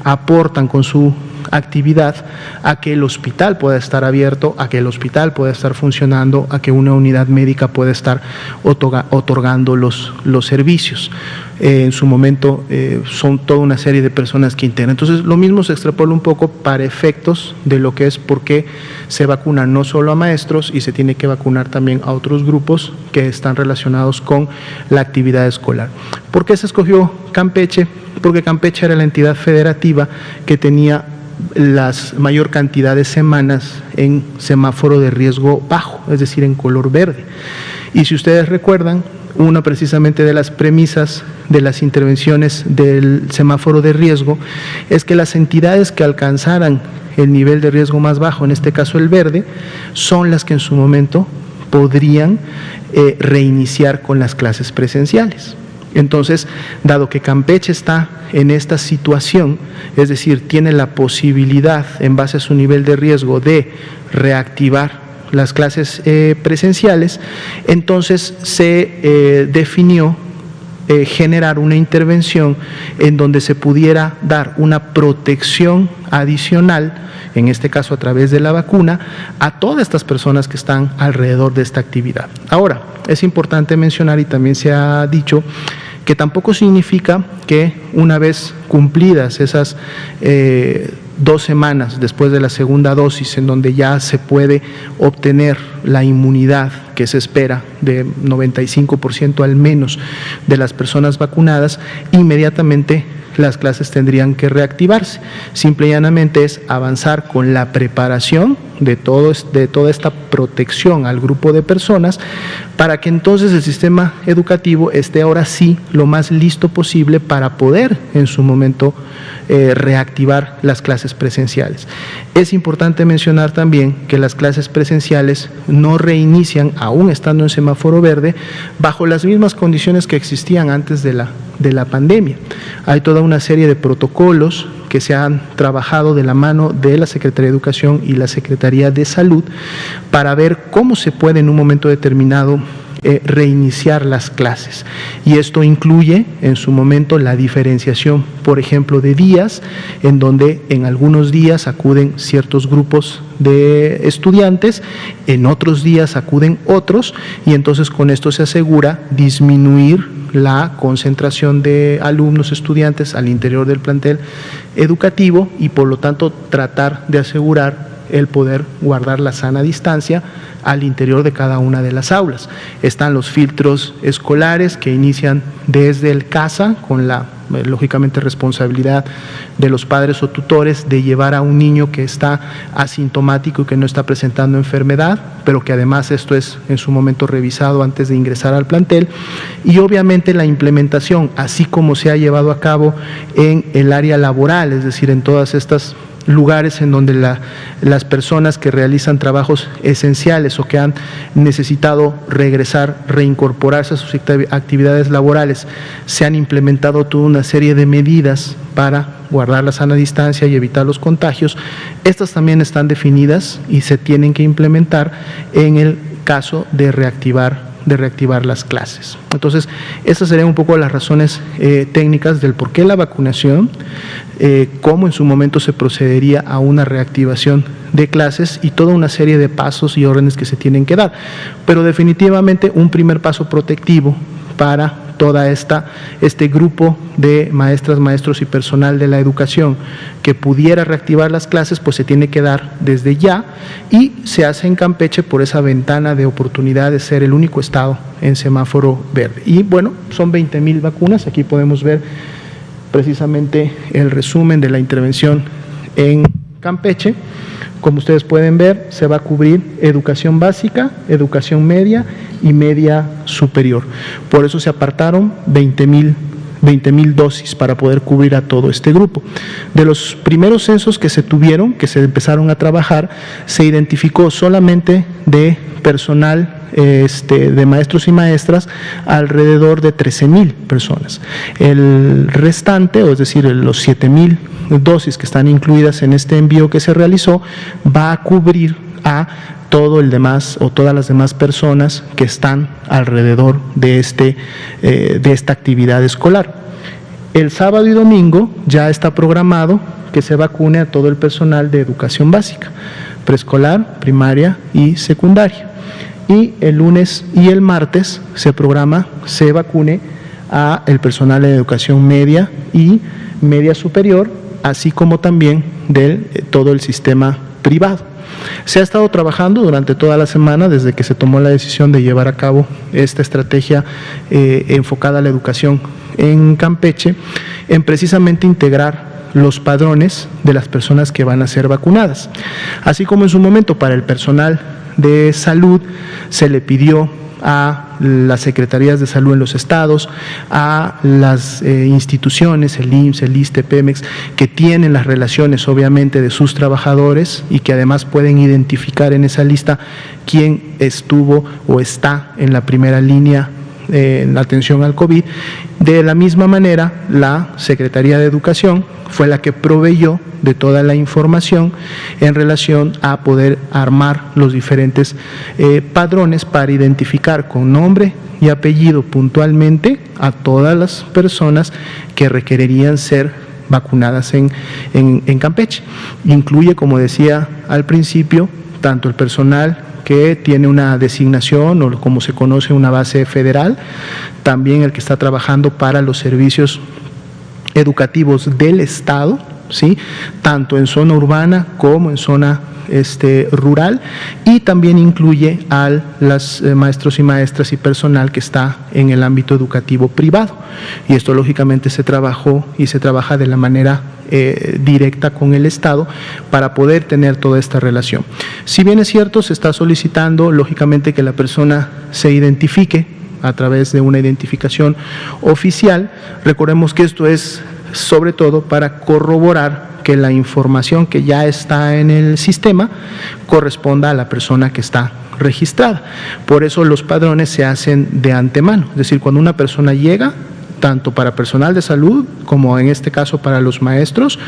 aportan con su actividad a que el hospital pueda estar abierto, a que el hospital pueda estar funcionando, a que una unidad médica pueda estar otorgando los servicios. En su momento son toda una serie de personas que integran. Entonces, lo mismo se extrapola un poco para efectos de lo que es por qué se vacuna no solo a maestros y se tiene que vacunar también a otros grupos que están relacionados con la actividad escolar. ¿Por qué se escogió Campeche? Porque Campeche era la entidad federativa que tenía la mayor cantidad de semanas en semáforo de riesgo bajo, es decir, en color verde. Y si ustedes recuerdan, una precisamente de las premisas de las intervenciones del semáforo de riesgo es que las entidades que alcanzaran el nivel de riesgo más bajo, en este caso el verde, son las que en su momento podrían reiniciar con las clases presenciales. Entonces, dado que Campeche está en esta situación, es decir, tiene la posibilidad, en base a su nivel de riesgo, de reactivar las clases presenciales, entonces se definió generar una intervención en donde se pudiera dar una protección adicional, en este caso a través de la vacuna, a todas estas personas que están alrededor de esta actividad. Ahora, es importante mencionar, y también se ha dicho, que tampoco significa que una vez cumplidas esas 2 semanas después de la segunda dosis, en donde ya se puede obtener la inmunidad que se espera de 95% al menos de las personas vacunadas, inmediatamente las clases tendrían que reactivarse. Simple y llanamente es avanzar con la preparación de toda esta protección al grupo de personas para que entonces el sistema educativo esté ahora sí lo más listo posible para poder en su momento reactivar las clases presenciales. Es importante mencionar también que las clases presenciales no reinician, aún estando en semáforo verde, bajo las mismas condiciones que existían antes de la pandemia. Hay toda una serie de protocolos que se han trabajado de la mano de la Secretaría de Educación y la Secretaría de Salud para ver cómo se puede en un momento determinado reiniciar las clases. Y esto incluye en su momento la diferenciación, por ejemplo, de días, en donde en algunos días acuden ciertos grupos de estudiantes, en otros días acuden otros, y entonces con esto se asegura disminuir la concentración de alumnos, estudiantes al interior del plantel educativo y por lo tanto tratar de asegurar el poder guardar la sana distancia al interior de cada una de las aulas. Están los filtros escolares que inician desde el CASA con la lógicamente responsabilidad de los padres o tutores de llevar a un niño que está asintomático y que no está presentando enfermedad, pero que además esto es en su momento revisado antes de ingresar al plantel, y obviamente la implementación, así como se ha llevado a cabo en el área laboral, es decir, en todas estas lugares en donde las personas que realizan trabajos esenciales o que han necesitado regresar, reincorporarse a sus actividades laborales, se han implementado toda una serie de medidas para guardar la sana distancia y evitar los contagios. Estas también están definidas y se tienen que implementar en el caso de reactivar las clases. Entonces, estas serían un poco las razones técnicas del por qué la vacunación, cómo en su momento se procedería a una reactivación de clases y toda una serie de pasos y órdenes que se tienen que dar. Pero definitivamente un primer paso protectivo para toda este grupo de maestras, maestros y personal de la educación que pudiera reactivar las clases, pues se tiene que dar desde ya, y se hace en Campeche por esa ventana de oportunidad de ser el único estado en semáforo verde. Y bueno, son 20,000 vacunas, aquí podemos ver precisamente el resumen de la intervención en Campeche. Como ustedes pueden ver, se va a cubrir educación básica, educación media y media superior. Por eso se apartaron 20,000 dosis para poder cubrir a todo este grupo. De los primeros censos que se tuvieron, que se empezaron a trabajar, se identificó solamente de personal de maestros y maestras alrededor de 13,000 personas. El restante, o es decir, los 7,000 dosis que están incluidas en este envío que se realizó, va a cubrir a todo el demás o todas las demás personas que están alrededor de esta actividad escolar. El sábado y domingo ya está programado que se vacune a todo el personal de educación básica, preescolar, primaria y secundaria. Y el lunes y el martes se programa, se vacune a el personal de educación media y media superior, así como también de todo el sistema privado. Se ha estado trabajando durante toda la semana desde que se tomó la decisión de llevar a cabo esta estrategia enfocada a la educación en Campeche, en precisamente integrar los padrones de las personas que van a ser vacunadas. Así como en su momento para el personal de salud se le pidió a las secretarías de salud en los estados, a las instituciones, el IMSS, el ISSSTE, Pemex, que tienen las relaciones obviamente de sus trabajadores y que además pueden identificar en esa lista quién estuvo o está en la primera línea en la atención al COVID. De la misma manera, la Secretaría de Educación fue la que proveyó de toda la información en relación a poder armar los diferentes padrones para identificar con nombre y apellido puntualmente a todas las personas que requerirían ser vacunadas en Campeche. Incluye, como decía al principio, tanto el personal que tiene una designación o como se conoce una base federal, también el que está trabajando para los servicios educativos del Estado, ¿sí?, tanto en zona urbana como en zona rural, y también incluye a los maestros y maestras y personal que está en el ámbito educativo privado. Y esto lógicamente se trabajó y se trabaja de la manera directa con el Estado para poder tener toda esta relación. Si bien es cierto, se está solicitando lógicamente que la persona se identifique a través de una identificación oficial. Recordemos que esto es sobre todo para corroborar que la información que ya está en el sistema corresponda a la persona que está registrada. Por eso los padrones se hacen de antemano, es decir, cuando una persona llega, tanto para personal de salud como en este caso para los maestros,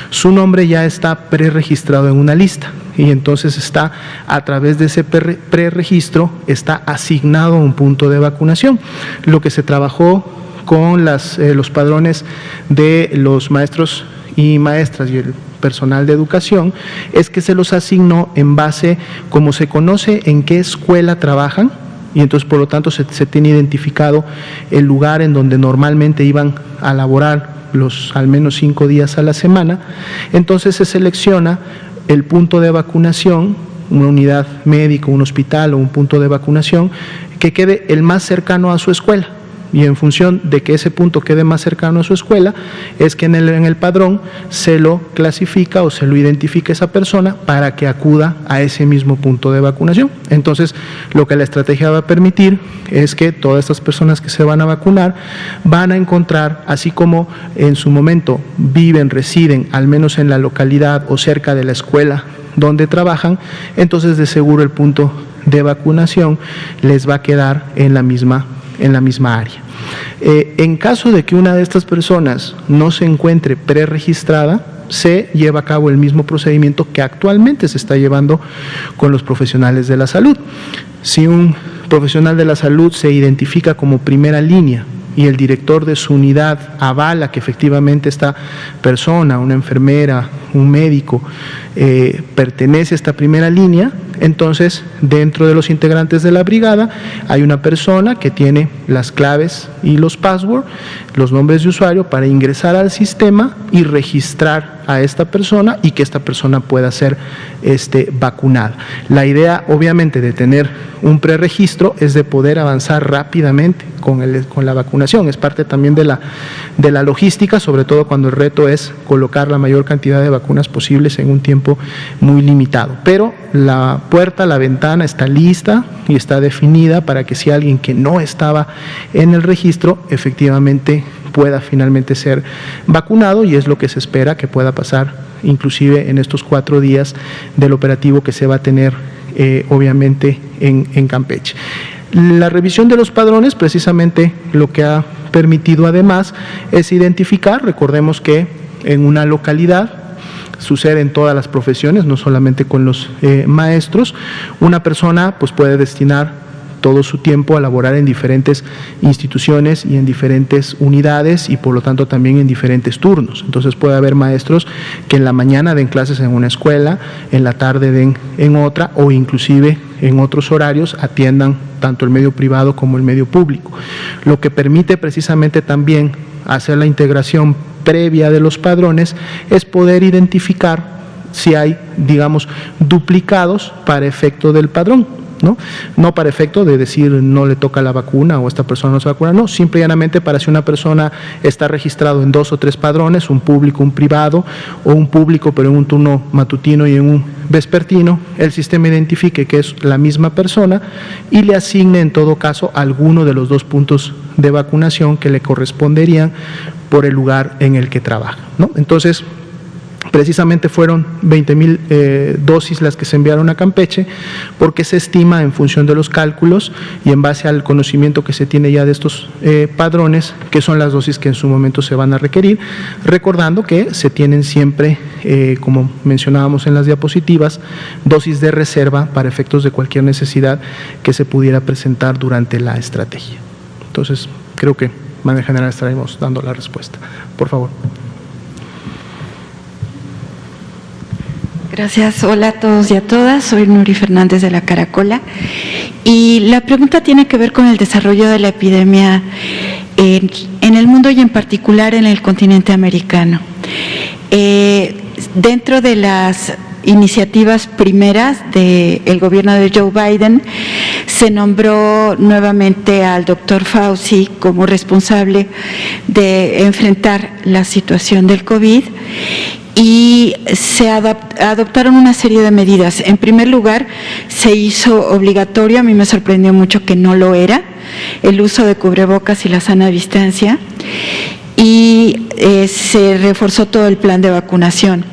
su nombre ya está preregistrado en una lista y entonces está a través de ese preregistro, está asignado a un punto de vacunación. Lo que se trabajó con los padrones de los maestros y maestras y el personal de educación es que se los asignó en base, como se conoce, en qué escuela trabajan, y entonces por lo tanto se tiene identificado el lugar en donde normalmente iban a laborar al menos 5 días a la semana. Entonces se selecciona el punto de vacunación, una unidad médica, un hospital o un punto de vacunación que quede el más cercano a su escuela. Y en función de que ese punto quede más cercano a su escuela, es que en el padrón se lo clasifica o se lo identifica esa persona para que acuda a ese mismo punto de vacunación. Entonces, lo que la estrategia va a permitir es que todas estas personas que se van a vacunar van a encontrar, así como en su momento residen, al menos en la localidad o cerca de la escuela donde trabajan, entonces de seguro el punto de vacunación les va a quedar en la misma área. En caso de que una de estas personas no se encuentre preregistrada, se lleva a cabo el mismo procedimiento que actualmente se está llevando con los profesionales de la salud. Si un profesional de la salud se identifica como primera línea y el director de su unidad avala que efectivamente esta persona, una enfermera, un médico, pertenece a esta primera línea, entonces dentro de los integrantes de la brigada hay una persona que tiene las claves y los passwords, los nombres de usuario para ingresar al sistema y registrar a esta persona y que esta persona pueda ser vacunada. La idea obviamente de tener un preregistro es de poder avanzar rápidamente con la vacunación, es parte también de la logística, sobre todo cuando el reto es colocar la mayor cantidad de vacunas posibles en un tiempo muy limitado. Pero la puerta, la ventana está lista y está definida para que si alguien que no estaba en el registro efectivamente pueda finalmente ser vacunado, y es lo que se espera que pueda pasar inclusive en estos 4 días del operativo que se va a tener obviamente en Campeche. La revisión de los padrones precisamente lo que ha permitido además es identificar, recordemos que en una localidad sucede en todas las profesiones, no solamente con los maestros, una persona pues puede destinar todo su tiempo a laborar en diferentes instituciones y en diferentes unidades y por lo tanto también en diferentes turnos. Entonces puede haber maestros que en la mañana den clases en una escuela, en la tarde den en otra o inclusive en otros horarios atiendan tanto el medio privado como el medio público, lo que permite precisamente también hacer la integración previa de los padrones es poder identificar si hay, digamos, duplicados para efecto del padrón, ¿no? No para efecto de decir no le toca la vacuna o esta persona no se vacuna, no, simple y llanamente para si una persona está registrado en 2 o 3 padrones, un público, un privado, o un público pero en un turno matutino y en un vespertino, el sistema identifique que es la misma persona y le asigne en todo caso alguno de los 2 puntos de vacunación que le corresponderían por el lugar en el que trabaja, ¿no? Entonces, precisamente fueron 20,000 dosis las que se enviaron a Campeche, porque se estima en función de los cálculos y en base al conocimiento que se tiene ya de estos padrones, que son las dosis que en su momento se van a requerir, recordando que se tienen siempre, como mencionábamos en las diapositivas, dosis de reserva para efectos de cualquier necesidad que se pudiera presentar durante la estrategia. Entonces, creo que de manera general estaremos dando la respuesta. Por favor. Gracias. Hola a todos y a todas. Soy Nuri Fernández de la Caracola. Y la pregunta tiene que ver con el desarrollo de la epidemia en el mundo y en particular en el continente americano. Dentro de las iniciativas primeras del gobierno de Joe Biden, se nombró nuevamente al doctor Fauci como responsable de enfrentar la situación del COVID y se adoptaron una serie de medidas. En primer lugar, se hizo obligatorio, a mí me sorprendió mucho que no lo era, el uso de cubrebocas y la sana distancia, y se reforzó todo el plan de vacunación.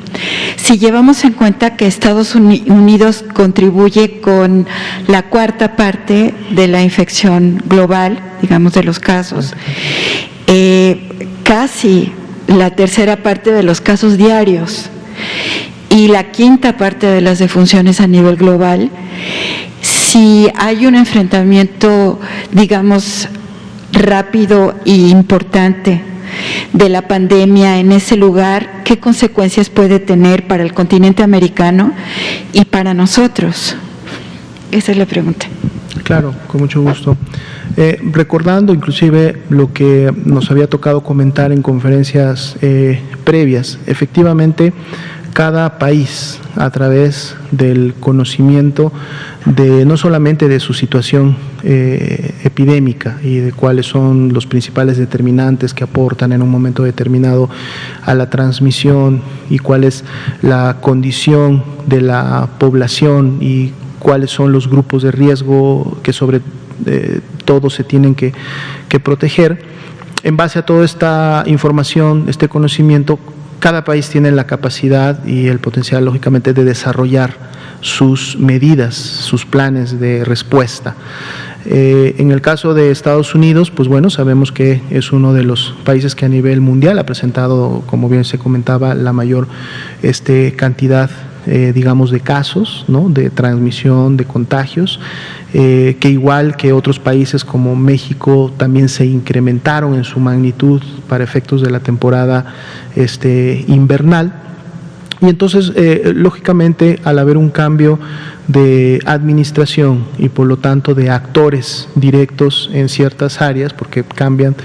Si llevamos en cuenta que Estados Unidos contribuye con la 4ª parte de la infección global, digamos, de los casos, casi la 3ª parte de los casos diarios y la 5ª parte de las defunciones a nivel global, si hay un enfrentamiento, digamos, rápido e importante de la pandemia en ese lugar, ¿qué consecuencias puede tener para el continente americano y para nosotros? Esa es la pregunta. Claro, con mucho gusto. Recordando inclusive lo que nos había tocado comentar en conferencias previas, efectivamente cada país a través del conocimiento de no solamente de su situación epidémica y de cuáles son los principales determinantes que aportan en un momento determinado a la transmisión y cuál es la condición de la población y cuáles son los grupos de riesgo que sobre todo se tienen que proteger. En base a toda esta información, este conocimiento, cada país tiene la capacidad y el potencial, lógicamente, de desarrollar sus medidas, sus planes de respuesta. En el caso de Estados Unidos, pues bueno, sabemos que es uno de los países que a nivel mundial ha presentado, como bien se comentaba, la mayor cantidad digamos, de casos, ¿no?, de transmisión, de contagios, que igual que otros países como México también se incrementaron en su magnitud para efectos de la temporada invernal. Y entonces, lógicamente, al haber un cambio de administración y por lo tanto de actores directos en ciertas áreas, porque cambian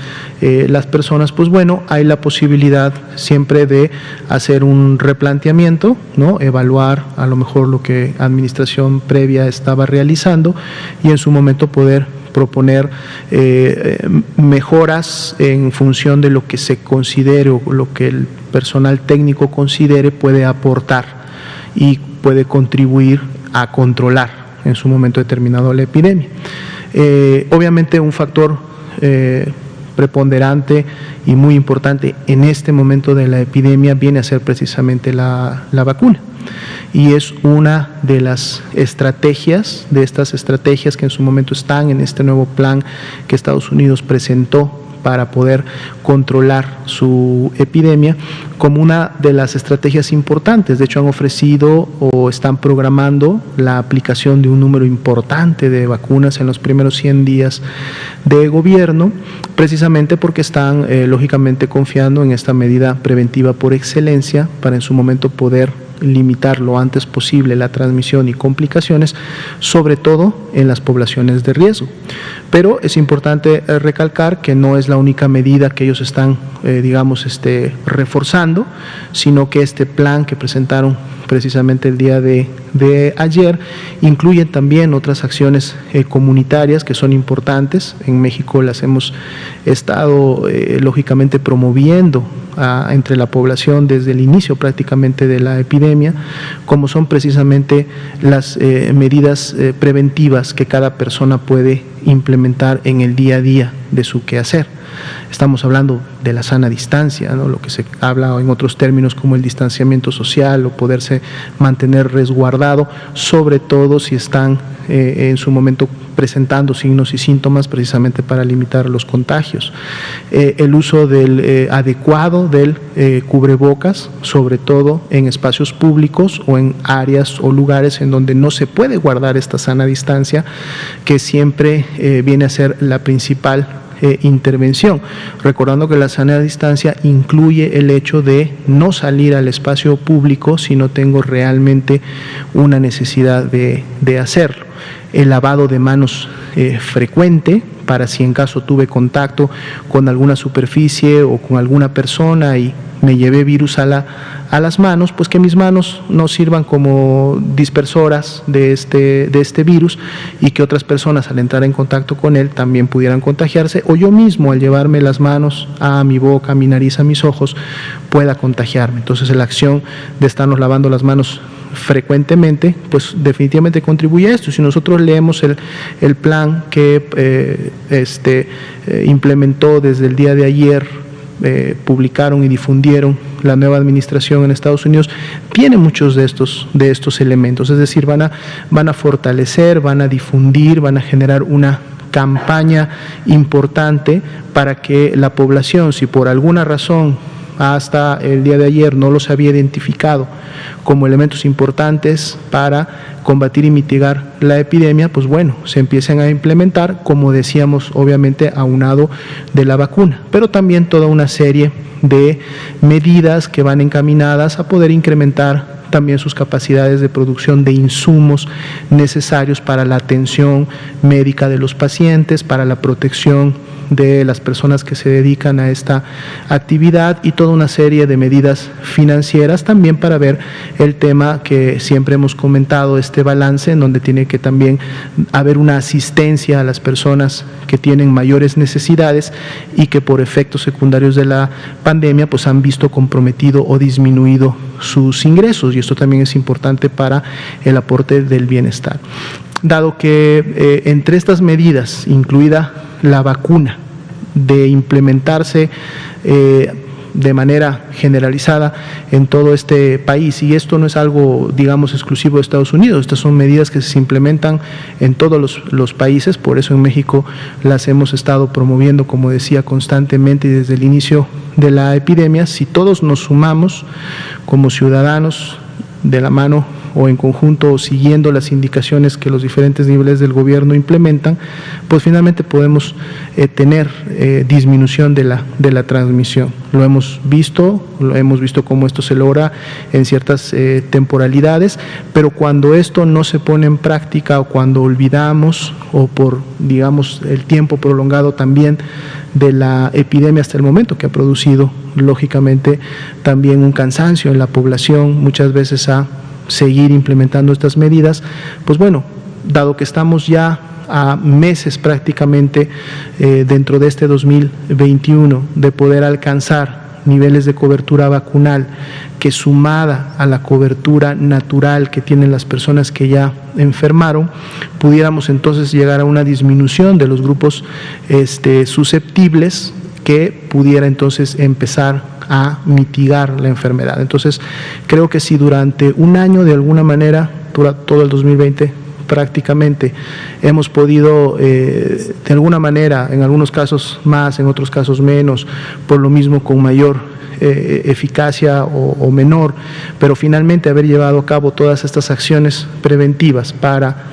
las personas, pues bueno, hay la posibilidad siempre de hacer un replanteamiento, ¿no?, evaluar a lo mejor lo que administración previa estaba realizando y en su momento poder proponer mejoras en función de lo que se considere o lo que el personal técnico considere puede aportar y puede contribuir a controlar en su momento determinado la epidemia. Obviamente un factor preponderante y muy importante en este momento de la epidemia viene a ser precisamente la vacuna. Y es una de las estrategias, de estas estrategias que en su momento están en este nuevo plan que Estados Unidos presentó para poder controlar su epidemia como una de las estrategias importantes. De hecho, han ofrecido o están programando la aplicación de un número importante de vacunas en los primeros 100 días de gobierno, precisamente porque están lógicamente confiando en esta medida preventiva por excelencia para en su momento poder limitar lo antes posible la transmisión y complicaciones, sobre todo en las poblaciones de riesgo. Pero es importante recalcar que no es la única medida que ellos están, reforzando, sino que este plan que presentaron precisamente el día de ayer incluye también otras acciones comunitarias que son importantes. En México las hemos estado lógicamente promoviendo entre la población desde el inicio prácticamente de la epidemia, como son precisamente las medidas preventivas que cada persona puede implementar en el día a día de su quehacer. Estamos hablando de la sana distancia, ¿no? Lo que se habla en otros términos como el distanciamiento social o poderse mantener resguardado, sobre todo si están en su momento presentando signos y síntomas, precisamente para limitar los contagios. El uso adecuado del cubrebocas, sobre todo en espacios públicos o en áreas o lugares en donde no se puede guardar esta sana distancia, que siempre viene a ser la principal intervención, recordando que la sana distancia incluye el hecho de no salir al espacio público si no tengo realmente una necesidad de hacerlo. El lavado de manos frecuente, para si en caso tuve contacto con alguna superficie o con alguna persona y me llevé virus a las manos, pues que mis manos no sirvan como dispersoras de este virus y que otras personas al entrar en contacto con él también pudieran contagiarse, o yo mismo al llevarme las manos a mi boca, a mi nariz, a mis ojos, pueda contagiarme. Entonces la acción de estarnos lavando las manos frecuentemente, pues definitivamente contribuye a esto. Si nosotros leemos el plan que implementó desde el día de ayer, publicaron y difundieron la nueva administración en Estados Unidos, tiene muchos de estos elementos, es decir, van a fortalecer, van a difundir, van a generar una campaña importante para que la población, si por alguna razón hasta el día de ayer no los había identificado como elementos importantes para combatir y mitigar la epidemia, pues bueno, se empiecen a implementar, como decíamos, obviamente aunado de la vacuna, pero también toda una serie de medidas que van encaminadas a poder incrementar también sus capacidades de producción de insumos necesarios para la atención médica de los pacientes, para la protección de las personas que se dedican a esta actividad, y toda una serie de medidas financieras también para ver el tema que siempre hemos comentado, este balance en donde tiene que también haber una asistencia a las personas que tienen mayores necesidades y que por efectos secundarios de la pandemia pues han visto comprometido o disminuido sus ingresos, y esto también es importante para el aporte del bienestar. Dado que entre estas medidas, incluida la vacuna, de implementarse de manera generalizada en todo este país, y esto no es algo, digamos, exclusivo de Estados Unidos, estas son medidas que se implementan en todos los países, por eso en México las hemos estado promoviendo, como decía, constantemente y desde el inicio de la epidemia. Si todos nos sumamos como ciudadanos de la mano o en conjunto o siguiendo las indicaciones que los diferentes niveles del gobierno implementan, pues finalmente podemos tener disminución de la transmisión. Lo hemos visto cómo esto se logra en ciertas temporalidades, pero cuando esto no se pone en práctica o cuando olvidamos o por, digamos, el tiempo prolongado también de la epidemia hasta el momento, que ha producido lógicamente también un cansancio en la población, muchas veces a seguir implementando estas medidas, pues bueno, dado que estamos ya a meses prácticamente dentro de este 2021 de poder alcanzar niveles de cobertura vacunal que, sumada a la cobertura natural que tienen las personas que ya enfermaron, pudiéramos entonces llegar a una disminución de los grupos susceptibles que pudiera entonces empezar a mitigar la enfermedad. Entonces, creo que si durante un año, de alguna manera, todo el 2020, prácticamente hemos podido de alguna manera, en algunos casos más, en otros casos menos, por lo mismo con mayor eficacia o menor, pero finalmente haber llevado a cabo todas estas acciones preventivas para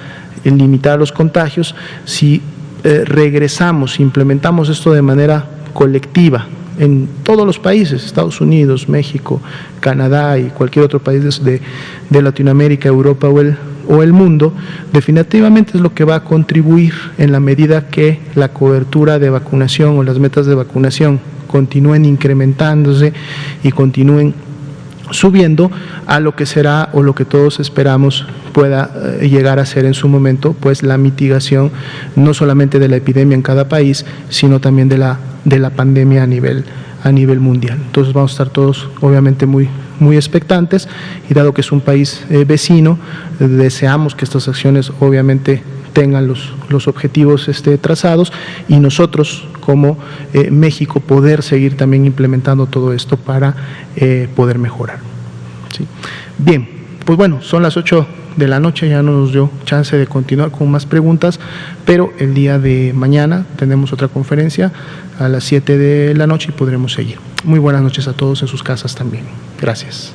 limitar los contagios, si regresamos, implementamos esto de manera colectiva en todos los países, Estados Unidos, México, Canadá y cualquier otro país de Latinoamérica, Europa o el mundo, definitivamente es lo que va a contribuir en la medida que la cobertura de vacunación o las metas de vacunación continúen incrementándose y continúen subiendo a lo que será o lo que todos esperamos pueda llegar a ser en su momento, pues la mitigación no solamente de la epidemia en cada país, sino también de la pandemia a nivel mundial. Entonces vamos a estar todos obviamente muy expectantes, y dado que es un país vecino, deseamos que estas acciones obviamente tengan los objetivos trazados, y nosotros como México poder seguir también implementando todo esto para poder mejorar. ¿Sí? Bien, pues bueno, son las 8 de la noche, ya no nos dio chance de continuar con más preguntas, pero el día de mañana tenemos otra conferencia a las 7 de la noche y podremos seguir. Muy buenas noches a todos en sus casas también. Gracias.